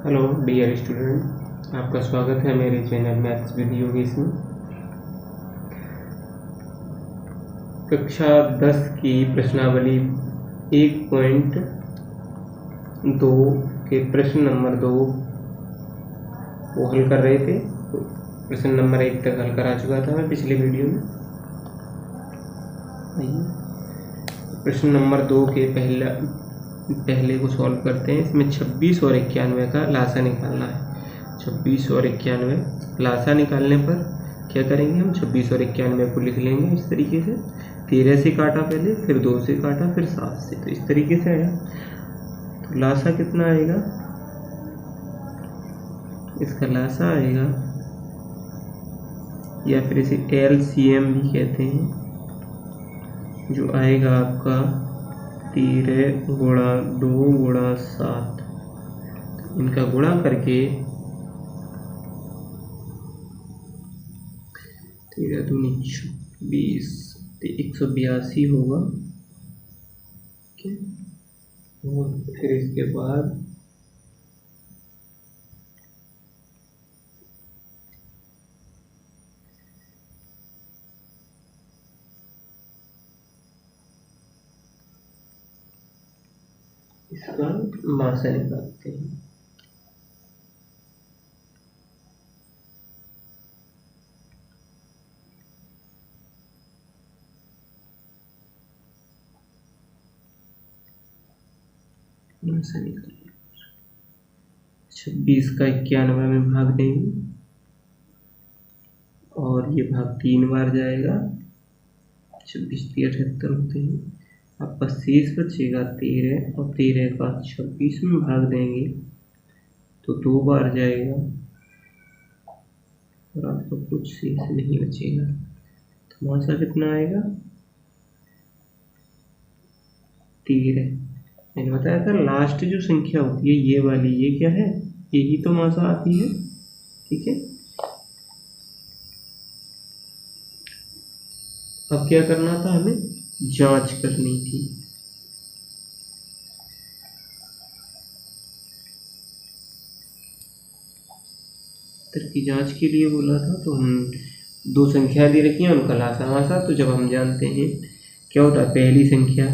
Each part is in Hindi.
हेलो डियर स्टूडेंट, आपका स्वागत है मेरे चैनल मैथ्स विद योगेश में। कक्षा 10 की प्रश्नावली 1.2 के प्रश्न नंबर 2 वो हल कर रहे थे। तो प्रश्न नंबर 1 तक हल करा चुका था मैं पिछले वीडियो में। प्रश्न नंबर 2 के पहले को सॉल्व करते हैं। इसमें 26 और 91 का लासा निकालना है। 26 और 91 लासा निकालने पर क्या करेंगे, हम 26 और 91 को लिख लेंगे इस तरीके से। 13 से काटा पहले, फिर 2 से काटा, फिर 7 से, तो इस तरीके से आया। तो लासा कितना आएगा, इसका लासा आएगा, या फिर इसे LCM भी कहते हैं, जो आएगा आपका 13 गुणा 2 गुणा 7। इनका गुणा करके 13 दूनी 26, 182 होगा। और फिर इसके बाद इसका मासा निकालते हैं। मासा निकालिए, 26 का 91 में भाग देंगे और ये भाग 3 बार जाएगा। 26 3 78 होते हैं। आपका शेष बचेगा 13, और 13 का 26 में भाग देंगे तो 2 बार जाएगा और आपका कुछ शेष नहीं बचेगा। तो मासा कितना आएगा, 13। मैंने बताया था लास्ट जो संख्या होती है ये वाली, ये क्या है, यही तो मासा आती है। ठीक है, अब क्या करना था, हमें जांच करनी थी। उत्तर की जांच के लिए बोला था, तो हम 2 संख्या दे रखी हैं, उनका लासा मासा। तो जब हम जानते हैं क्या होता है, पहली संख्या,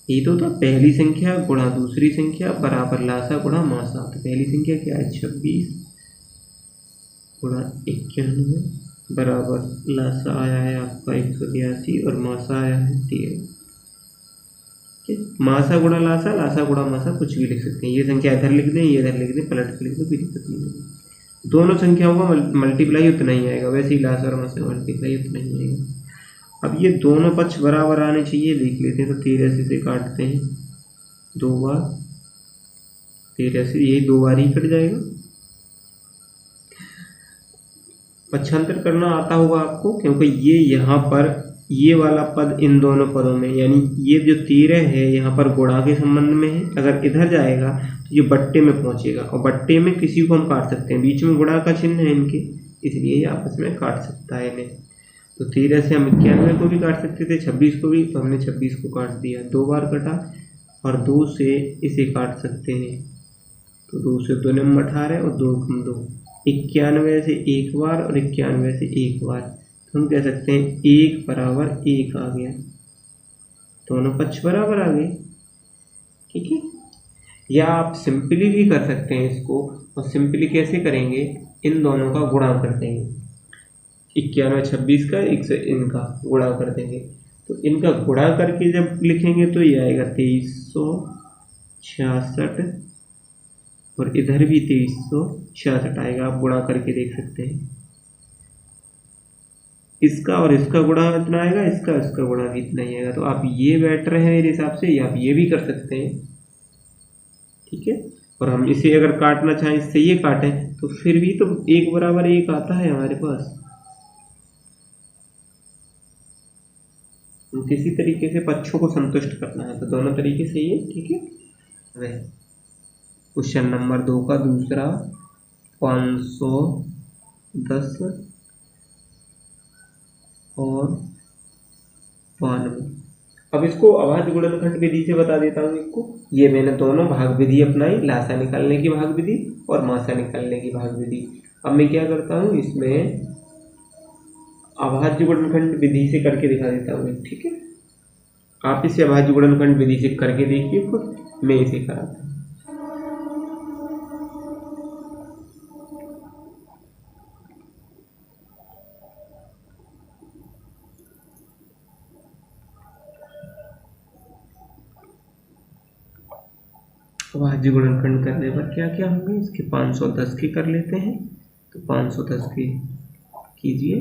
ये तो होता पहली संख्या गुणा दूसरी संख्या बराबर लासा गुणा मासा। तो पहली संख्या क्या है, 26 गुणा 91 बराबर लासा आया है आपका 182 और मासा आया है 13। मासा गुणा लासा, लासा गुणा मासा, कुछ भी लिख सकते हैं। ये संख्या इधर लिख दें, ये इधर लिख दें, पलट के लिख दो, कोई दिक्कत नहीं है। दोनों संख्याओं का मल्टीप्लाई उतना ही आएगा, वैसे ही लासा और मासा मल्टीप्लाई उतना ही आएगा। अब ये दोनों पक्ष बराबर आने चाहिए, देख लेते हैं। तो 13 से काटते हैं 2 बार, 13 से यही 2 बार ही कट जाएगा। पक्षांतर करना आता होगा आपको, क्योंकि ये यहाँ पर ये वाला पद इन दोनों पदों में, यानी ये जो 13 है यहाँ पर गुणा के संबंध में है। अगर इधर जाएगा तो ये बट्टे में पहुंचेगा, और बट्टे में किसी को हम काट सकते हैं, बीच में गुणा का चिन्ह है इनके, इसलिए ये आपस में काट सकता है इन्हें। तो 13 से हम 91 को भी काट सकते थे, 26 को भी, तो हमने 26 को काट दिया, 2 बार कटा। और 2 से इसे काट सकते हैं, तो 2 से 2 नंबर 18 और 2 कम 2, 91 से 1 बार और 91 से 1 बार। तो हम कह सकते हैं 1 बराबर 1 आ गया, दोनों पक्ष बराबर आ गए। ठीक है, या आप सिंपली भी कर सकते हैं इसको। और सिंपली कैसे करेंगे, इन दोनों का गुणा कर देंगे, 91 26 का, इनका गुणा कर देंगे। तो इनका गुणा करके जब लिखेंगे तो ये आएगा 2366, और इधर भी 2366 आएगा। आप गुणा करके देख सकते हैं, इसका और इसका गुणा इतना आएगा, इसका गुणा भी इतना ही आएगा। तो आप ये बेटर है मेरे हिसाब से, या आप ये भी कर सकते हैं। ठीक है, और हम इसे अगर काटना चाहें, इससे ये काटें, तो फिर भी तो 1 बराबर 1 आता है हमारे पास। किसी तरीके से पक्षों को संतुष्ट करना है, तो दोनों तरीके से ये ठीक है। वह क्वेश्चन नंबर 2 का दूसरा 510 और 92 अब इसको अभाज्य गुणनखंड विधि से बता देता हूँ इसको। ये मैंने दोनों भाग विधि अपनाई, लासा निकालने की भाग विधि और मासा निकालने की भाग विधि। अब मैं क्या करता हूँ, इसमें अभाज्य गुणनखंड विधि से करके दिखा देता हूँ, ठीक है। आप इसे अभाज्य गुणनखंड विधि से करके देखिए खुद, मैं इसे कराता हूँ। अभाज्य गुणनखंड करने पर क्या क्या होंगे, इसके 510 के कर लेते हैं। तो 510 के कीजिए।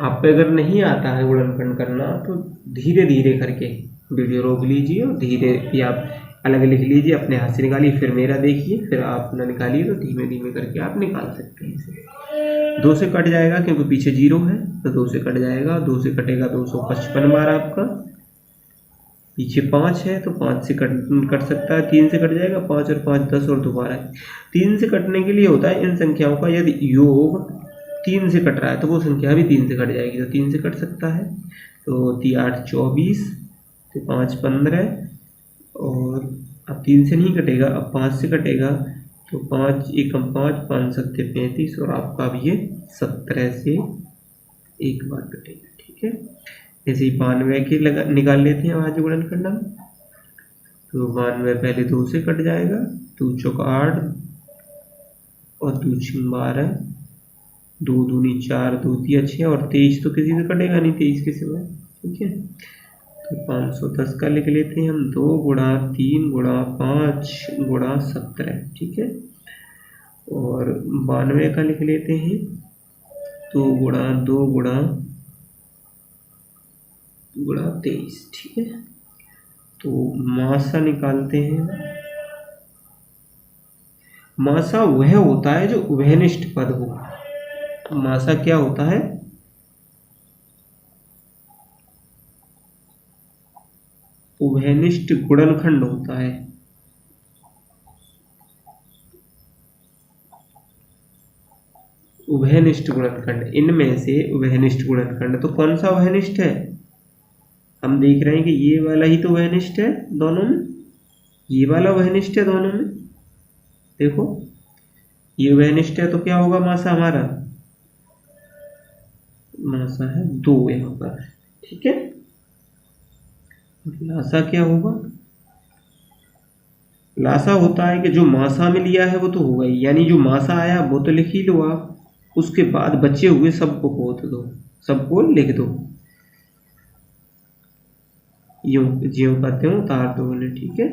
आप पे अगर नहीं आता है गुणनखंड करना तो धीरे धीरे करके वीडियो रोक लीजिए और धीरे या अलग लिख लीजिए, अपने हाथ से निकालिए, फिर मेरा देखिए, फिर आप ना निकालिए, तो धीमे धीमे करके आप निकाल सकते हैं इसे। 2 से कट जाएगा क्योंकि पीछे 0 है, तो 2 से कट जाएगा। 2 से कटेगा 255 बार आपका, पीछे 5 है तो 5 से कट सकता है। 3 से कट जाएगा, 5 और 5 10 और दोबारा 3 से कटने के लिए होता है इन संख्याओं का यदि योग 3 से कट रहा है तो वो संख्या भी 3 से कट जाएगी, तो 3 से कट सकता है। तो 3 8 24, तो 5 15, और अब 3 से नहीं कटेगा, अब 5 से कटेगा, तो 5 एकम 5 5 7 35, और आपका अब ये 17 से एक बार कटेगा, ठीक है। ऐसे ही 92 के निकाल लेते हैं अभाज्य गुणनखंड हम। तो 92 पहले 2 से कट जाएगा, 2 चौक 8 और 2 छीन 12, 2 दूनी 4, 2 तिया 6, और 23 तो किसी से कटेगा नहीं 23 के सिवाय, ठीक है। तो 510 का लिख लेते हैं हम, 2 गुणा 3 गुणा 5 गुणा 17, ठीक है। और 92 का लिख लेते हैं, 2 गुणा 2 गुणा 23, ठीक है। तो मासा निकालते हैं। मासा वह होता है जो उभयनिष्ठ पद हो। मासा क्या होता है, उभयनिष्ठ गुणनखंड होता है। उभयनिष्ठ गुणनखंड, इनमें से उभयनिष्ठ गुणनखंड तो कौन सा उभयनिष्ठ है, हम देख रहे हैं कि ये वाला ही तो उभयनिष्ठ है दोनों में, ये वाला उभयनिष्ठ है दोनों में। देखो ये उभयनिष्ठ है तो क्या होगा मासा हमारा, मासा है 2 यहाँ पर, ठीक है। लासा क्या होगा, लासा होता है कि जो मासा में लिया है वो तो होगा ही, यानी जो मासा आया वो तो लिख ही लो आप, उसके बाद बचे हुए सबको खोद दो, सबको लिख दो, ज्यों का त्यों उतार दो उन्हें, ठीक है।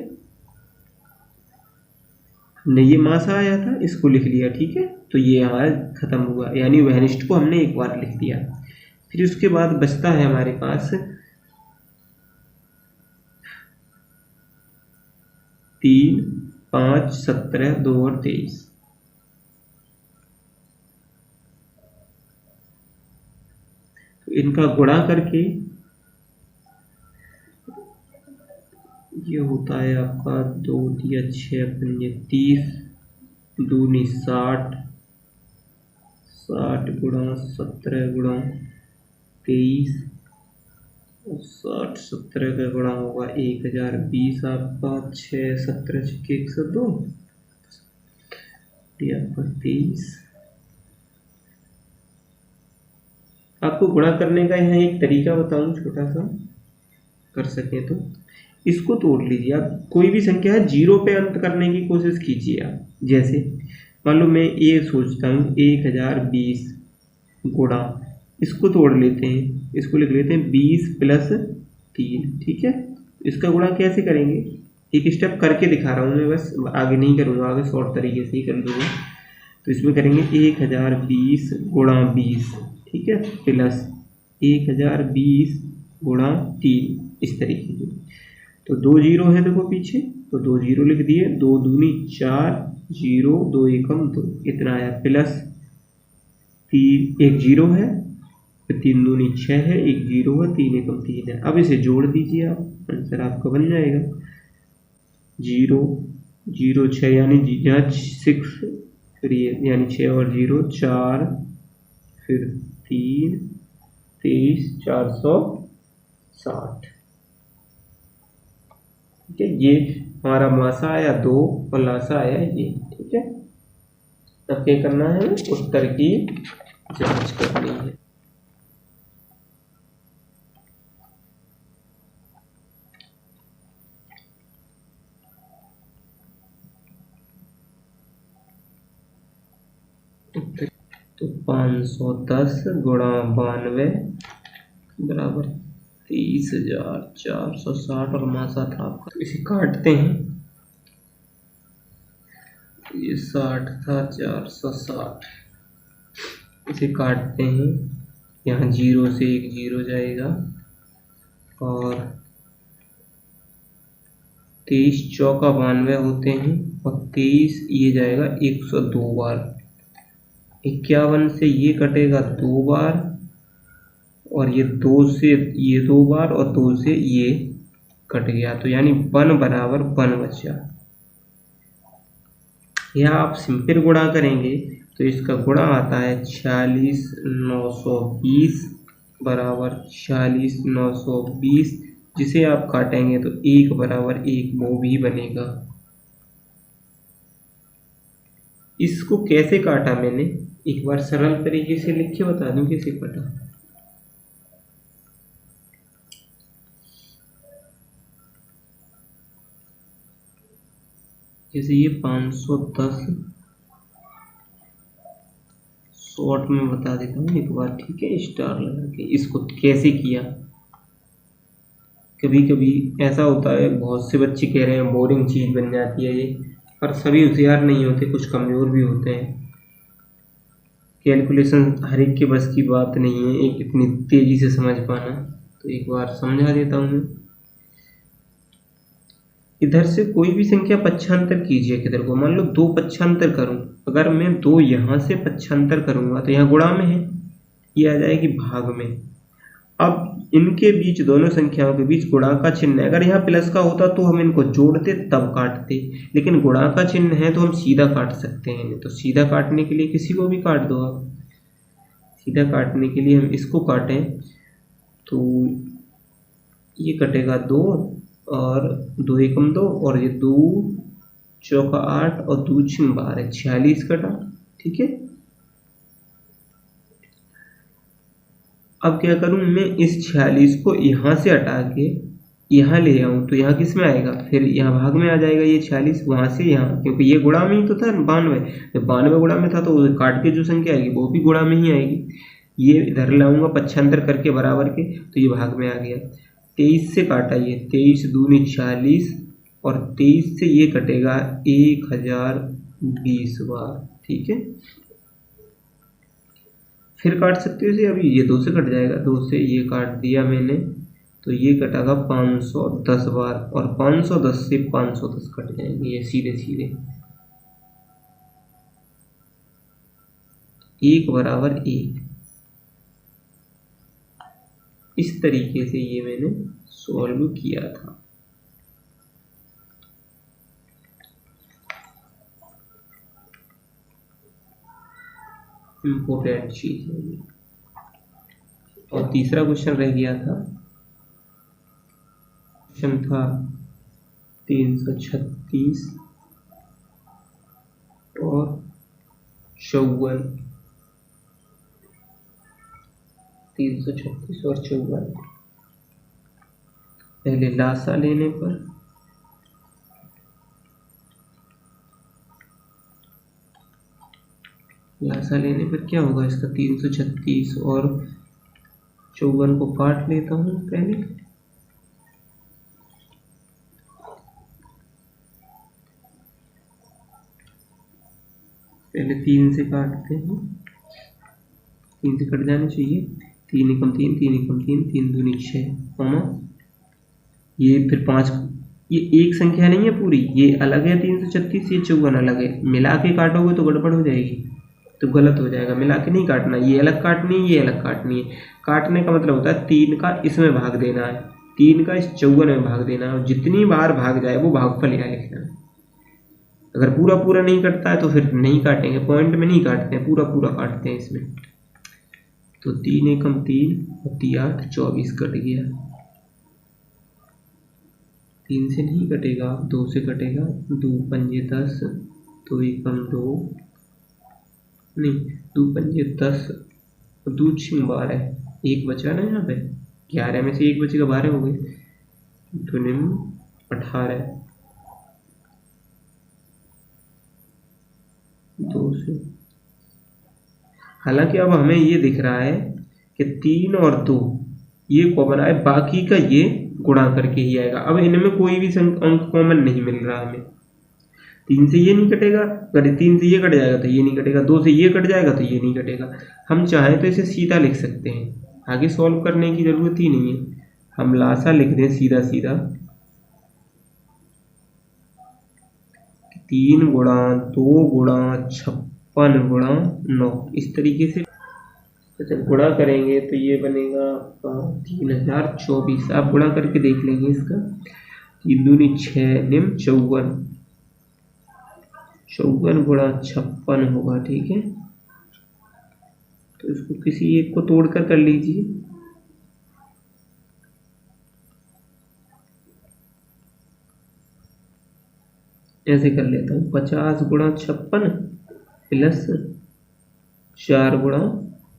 हमने ये मासा आया था इसको लिख लिया, ठीक है। तो ये हमारा खत्म हुआ, यानी वहनिष्ठ को हमने एक बार लिख दिया। फिर उसके बाद बचता है हमारे पास 3 5 17 2 और 23। तो इनका गुणा करके ये होता है आपका 2 तिया 6 पंजे 30, दूनी 60, 60 गुणा 17 गुणा 23, और 60 17 का गुणा होगा 1020 आपका, 6 17 छक्के 102, आपका 23। आपको गुणा करने का यहाँ एक तरीका बताऊं छोटा सा, कर सके तो इसको तोड़ लीजिए आप, कोई भी संख्या है 0 पे अंत करने की कोशिश कीजिए आप। जैसे मान लो मैं ये सोचता हूँ 1020 गुणा, इसको तोड़ लेते हैं, इसको लिख लेते हैं 20 + 3, ठीक है। इसका गुणा कैसे करेंगे, एक स्टेप करके दिखा रहा हूँ मैं, बस आगे नहीं करूँगा, आगे शॉर्ट तरीके से ही कर दूँगा। तो इसमें करेंगे 1020 गुणा 20, ठीक है, प्लस 1020 गुणा 3, इस तरीके से। तो 2 0 है देखो पीछे, तो 2 0 लिख दिए, 2 दूनी 4, 0 2 एकम 2, इतना आया, प्लस 3 1 0 है, 3 दूनी 6 है, 1 0 है, 3 एकम 3 है। अब इसे जोड़ दीजिए आप, आंसर आपका बन जाएगा 0 0 6, यानी 6, फिर ये यानी 6 और 0 4, फिर 3 23 460, ठीक है, ये हमारा मासा आया 2 और लासा आया ये। ठीक है, अब क्या करना है, उत्तर की जांच करनी है। तो 510 गुणा 92 बराबर 30,460 और मासा था आपका। तो इसे काटते हैं, ये 60 था 460, इसे काटते हैं, यहाँ 0 से 1 0 जाएगा और 23 चौका 92 होते हैं और 23 ये जाएगा 102 बार। 51 से ये कटेगा 2 बार और ये 2 से ये 2 बार और 2 से ये कट गया, तो यानी 1 बराबर 1 बचा। या आप सिंपल गुणा करेंगे तो इसका गुणा आता है 46,920 बराबर 46,920, जिसे आप काटेंगे तो 1 बराबर 1 वो भी बनेगा। इसको कैसे काटा मैंने एक बार सरल तरीके से लिख के बता दूं कैसे काटा। जैसे ये 510 शॉर्ट में बता देता हूँ एक बार, ठीक है, स्टार लगा के। इसको कैसे किया, कभी कभी ऐसा होता है, बहुत से बच्चे कह रहे हैं बोरिंग चीज़ बन जाती है ये, पर सभी होशियार नहीं होते, कुछ कमज़ोर भी होते हैं। कैलकुलेशन हर एक के बस की बात नहीं है एक इतनी तेज़ी से समझ पाना, तो एक बार समझा देता हूँ मैं। इधर से कोई भी संख्या पक्षांतर कीजिए, किधर को, मान लो 2 पक्षांतर करूं, अगर मैं 2 यहाँ से पक्षांतर करूंगा तो यहाँ गुणा में है, ये आ जाएगी भाग में। अब इनके बीच, दोनों संख्याओं के बीच गुणा का चिन्ह है, अगर यहाँ प्लस का होता तो हम इनको जोड़ते तब काटते, लेकिन गुणा का चिन्ह है तो हम सीधा काट सकते हैं। नहीं तो सीधा काटने के लिए किसी को भी काट दो आप, सीधा काटने के लिए हम इसको काटें तो ये कटेगा 2 और 2 एकम 2 और ये 2 चौका 8 और 2 छिन्न 12, 46 कटा। ठीक है, अब क्या करूं मैं, इस 46 को यहाँ से हटा के यहाँ ले आऊं तो यहाँ किस में आएगा, फिर यहाँ भाग में आ जाएगा ये 46, वहां से यहाँ, क्योंकि ये गुणा में ही तो था 92, जब 92 गुणा में था तो काट के जो संख्या आएगी वो भी गुणा में ही आएगी। ये इधर लाऊंगा पक्षांतर करके बराबर के, तो ये भाग में आ गया। 23 से काटा, ये 23 दूनी 40 और 23 से ये कटेगा 1020 बार। ठीक है, फिर काट सकते हो इसे, अभी ये 2 से कट जाएगा, 2 से ये काट दिया मैंने तो ये कटेगा 510 बार और 510 से 510 कट जाएंगे ये सीधे सीधे, 1 बराबर 1। इस तरीके से ये मैंने सॉल्व किया था। इम्पोर्टेंट चीज है ये। और तीसरा क्वेश्चन रह गया था, क्वेश्चन था 336 और 54, 336 और 54। पहले लासा लेने पर क्या होगा इसका, 336 और 54 को काट लेता हूँ पहले। पहले 3 से काटते हैं, 3 से कट जाने चाहिए, 3 एकम 3, 3 एकम 3, 3 दूनी 6, ये फिर 5, ये एक संख्या नहीं है पूरी, ये अलग है 336, ये 54 अलग है, मिला के काटोगे तो गड़बड़ हो जाएगी, तो गलत हो जाएगा। मिला के नहीं काटना, ये अलग काटनी है, ये अलग काटनी है। काटने का मतलब होता है 3 का इसमें भाग देना है, 3 का इस 54 में भाग देना है, और जितनी बार भाग जाए वो भागफल यहाँ लिखना है। अगर पूरा पूरा नहीं कटता है तो फिर नहीं काटेंगे, पॉइंट में नहीं काटते हैं, पूरा पूरा काटते हैं इसमें। तो 3 एकम 3 और 3 8 24 कट गया। 3 से नहीं कटेगा, 2 से कटेगा। 2 पंजे 10, 2 एकम 2, नहीं 2 पंजे 10, 2 छिंग 12, एक बचा ना यहाँ पे, 11 में से एक बचेगा, 12 हो गए, तो निम 18, 2 से। हालांकि अब हमें ये दिख रहा है कि 3 और 2 ये कॉमन आए, बाकी का ये गुणा करके ही आएगा। अब इनमें कोई भी अंक कॉमन नहीं मिल रहा हमें। 3 से ये नहीं कटेगा, अगर 3 से ये कट जाएगा तो ये नहीं कटेगा, 2 से ये कट जाएगा तो ये नहीं कटेगा। हम चाहें तो इसे सीधा लिख सकते हैं, आगे सॉल्व करने की जरूरत ही नहीं है। हम लासा लिख दें सीधा सीधा, 3 गुणा 2 गुणा 56 गुणा 9, इस तरीके से जब गुणा करेंगे तो ये बनेगा 3024। आप गुणा करके देख लेंगे इसका। 3 दूनी 6, निम 54, 54 गुणा 56 होगा, ठीक है। तो इसको किसी एक को तोड़कर कर लीजिए। ऐसे कर लेता हूँ, 50 गुणा 56 प्लस 4 गुणा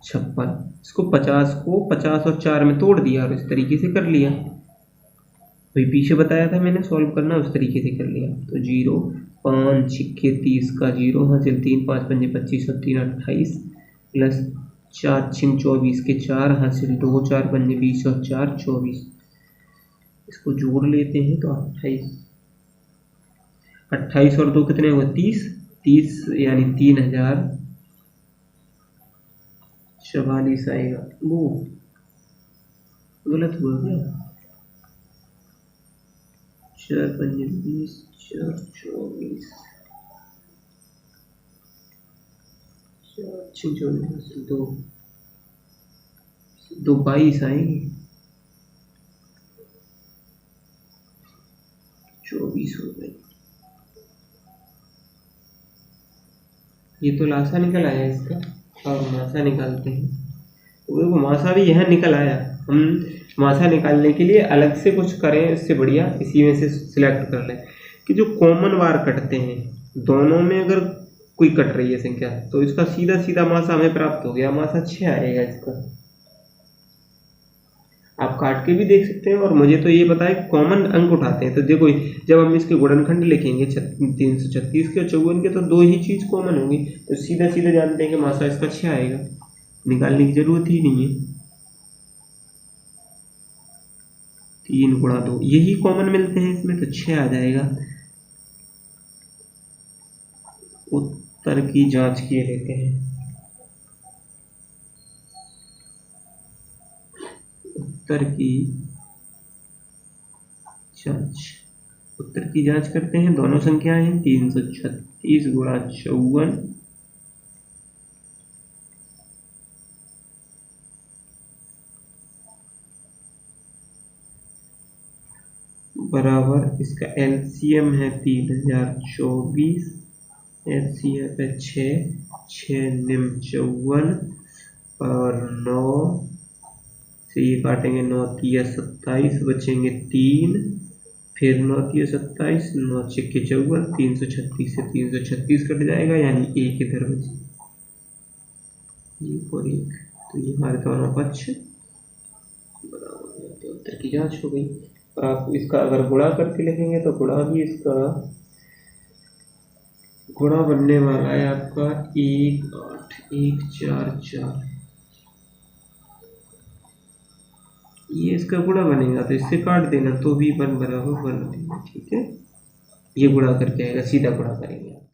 56। इसको 50 को 50 और 4 में तोड़ दिया और इस तरीके से कर लिया। वही पीछे बताया था मैंने सॉल्व करना, उस तरीके से कर लिया। तो 0, 5 छिक्के 30 का 0 हासिल, 3 5 पंजे 25 और 3 28, प्लस 4 छिंग 24 के 4 हासिल, 2 4 पंजे 20 और 4 24। इसको जोड़ लेते हैं तो 28 और 2 कितने हुए, 30 यानी 3044 आएगा। वो गलत हुआ क्या, 4 पंजे 20, 4 24, 4 छिंग 24, 2 22 आएंगे, 24 हो गए। ये तो लासा निकल आया इसका, और मासा निकालते हैं। तो देखो मासा भी यहाँ निकल आया। हम मासा निकालने के लिए अलग से कुछ करें इससे बढ़िया इसी में से सिलेक्ट कर लें कि जो कॉमन वार कटते हैं दोनों में अगर कोई कट रही है संख्या, तो इसका सीधा सीधा मासा हमें प्राप्त हो गया। मासा 6 आएगा इसका। आप काट के भी देख सकते हैं, और मुझे तो ये पता है कॉमन अंक उठाते हैं। तो देखो जब हम इसके गुणनखंड लिखेंगे 336 के और 54 के, तो 2 ही चीज़ कॉमन होंगी, तो सीधा सीधा जानते हैं कि मासा इसका 6 आएगा, निकालने की जरूरत ही नहीं है। 3 गुणा 2 यही कॉमन मिलते हैं इसमें, तो 6 आ जाएगा। उत्तर की जांच किए लेते हैं। उत्तर की जांच करते हैं। दोनों संख्याएं हैं, 336 गुणा 54 बराबर, इसका एलसीएम है 3024, एलसीएम है 6 निम 54 और 9 से ये काटेंगे, 9 तिया 27, बचेंगे 3, फिर 9 तिया 27, 9 छिक्के 54, 336 से 336 कट जाएगा, यानी एक इधर बचे, एक और एक, तो ये हमारे दोनों पक्ष बराबर। उत्तर की जांच हो गई। और आप इसका अगर गुणा करके लिखेंगे तो गुणा भी इसका गुणा बनने वाला है आपका 18144। ये इसका गुणा बनेगा तो इससे काट देना, तो भी 1 बराबर 1 देना, ठीक है। ये गुणा करके आएगा, सीधा गुणा करेंगे।